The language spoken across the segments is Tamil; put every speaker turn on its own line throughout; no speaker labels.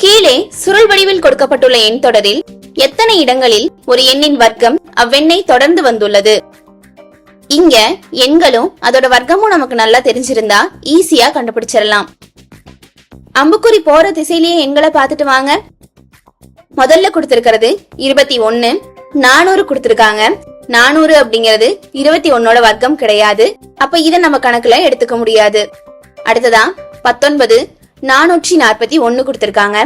கீழே சுருள் வடிவில் கொடுக்கப்பட்டுள்ள எண் தொடரில் எத்தனை இடங்களில் ஒரு எண்ணின் வர்க்கம் அவ்வெண்ணை தொடர்ந்து வந்துள்ளது? இங்க எண்களும் அதோட வர்க்கமும் நமக்கு நல்லா தெரிஞ்சிருந்தா ஈஸியா கண்டுபிடிச்சிடலாம். அம்புக்குறி போற திசையிலேயே எண்களை பார்த்துட்டு வாங்க. முதல்ல கொடுத்திருக்கிறது 21, 400 கொடுத்திருக்காங்க. 400 அப்படிங்கிறது 21ஓட வர்க்கம் கிடையாது. அப்ப இத நம்ம கணக்குல எடுத்துக்க முடியாது. அடுத்ததா 19, 441 கொடுத்திருக்காங்க.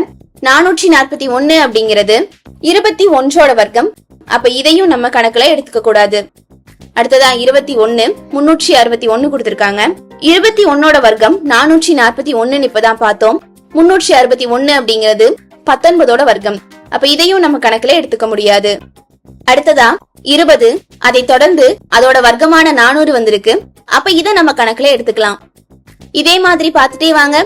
441 அப்படிங்கிறது 21ஓட வர்க்கம். அப்ப இதையும் நம்ம கணக்குல எடுத்துக்க கூடாது. அடுத்ததா 21, 361 கொடுத்திருக்காங்க. 21ஓட வர்க்கம் 441 இப்பதான் பார்த்தோம். 361 அப்படிங்கிறது 19ஓட வர்க்கம். அப்ப இதையும் நம்ம கணக்குல எடுத்துக்க முடியாது. அடுத்ததா 20, அதை தொடர்ந்து அதோட வர்க்கமான 400 வந்திருக்கு. அப்ப இத நம்ம கணக்குல எடுத்துக்கலாம். இதே மாதிரி பார்த்துட்டே வாங்க.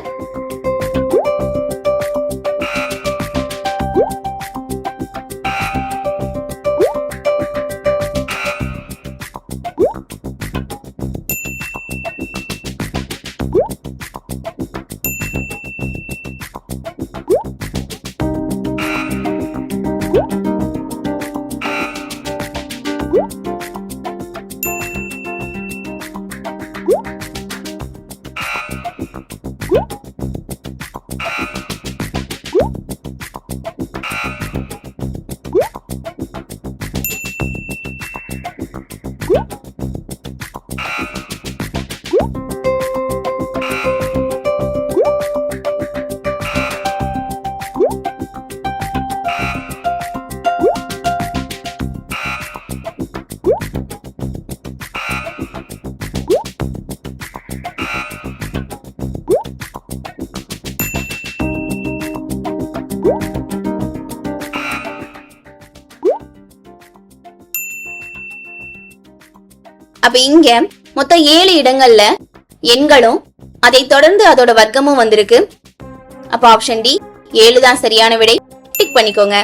அப்ப இங்க மொத்தம் 7 இடங்கள்ல எண்களும் அதை தொடர்ந்து அதோட வர்க்கமும் வந்திருக்கு. அப்ப ஆப்ஷன் டி 7 தான் சரியான விடை. டிக் பண்ணிக்கோங்க.